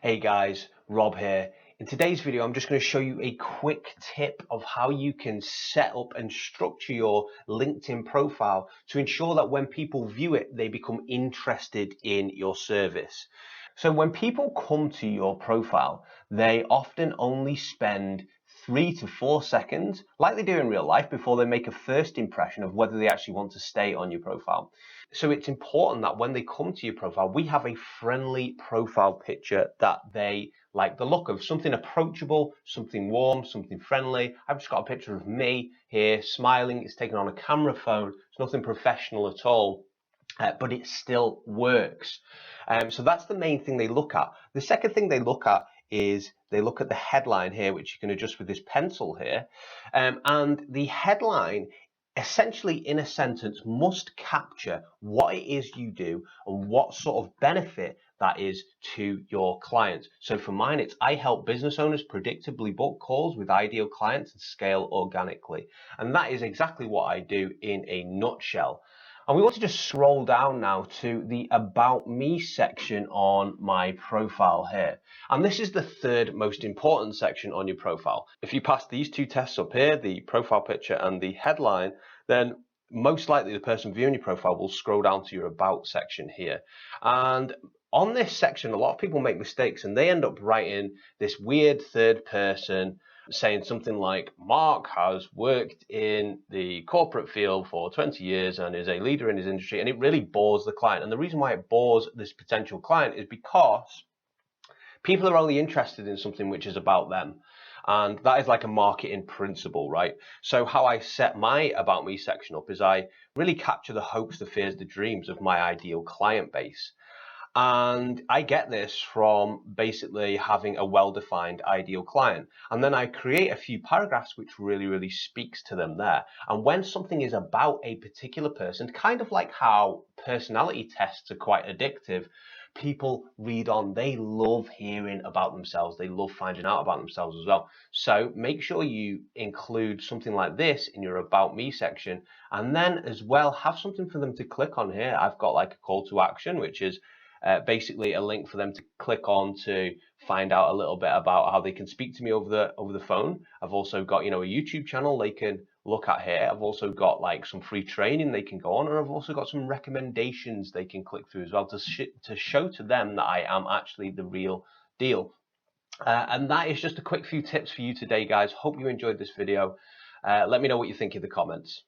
Hey guys, Rob here. In today's video, I'm just going to show you a quick tip of how you can set up and structure your LinkedIn profile to ensure that when people view it, they become interested in your service. So when people come to your profile, they often only spend 3 to 4 seconds, like they do in real life, before they make a first impression of whether they actually want to stay on your profile. So it's important that when they come to your profile, we have a friendly profile picture that they like the look of, something approachable, something warm, something friendly. I've just got a picture of me here smiling. It's taken on a camera phone. It's nothing professional at all. But it still works. So that's the main thing they look at. The second thing they look at is they look at the headline here, which you can adjust with this pencil here. And the headline essentially in a sentence must capture what it is you do and what sort of benefit that is to your clients. So for mine, it's I help business owners predictably book calls with ideal clients and scale organically. And that is exactly what I do in a nutshell. And we want to just scroll down now to the About Me section on my profile here. And this is the third most important section on your profile. If you pass these two tests up here, the profile picture and the headline, then most likely the person viewing your profile will scroll down to your About section here. And on this section, a lot of people make mistakes and they end up writing this weird third person saying something like, Mark has worked in the corporate field for 20 years and is a leader in his industry, and it really bores the client. And the reason why it bores this potential client is because people are only interested in something which is about them. And that is like a marketing principle, right? So how I set my About Me section up is I really capture the hopes, the fears, the dreams of my ideal client base. And I get this from basically having a well-defined ideal client. And then I create a few paragraphs which really speaks to them there. And when something is about a particular person, kind of like how personality tests are quite addictive, people read on. They love hearing about themselves. They love finding out about themselves as well. So make sure you include something like this in your About Me section. And then as well, have something for them to click on here. I've got like a call to action, which is basically a link for them to click on to find out a little bit about how they can speak to me over the phone. I've also got, a YouTube channel they can look at here. I've also got like some free training they can go on, and I've also got some recommendations they can click through as well to show to them that I am actually the real deal. And that is just a quick few tips for you today, guys. Hope you enjoyed this video. Let me know what you think in the comments.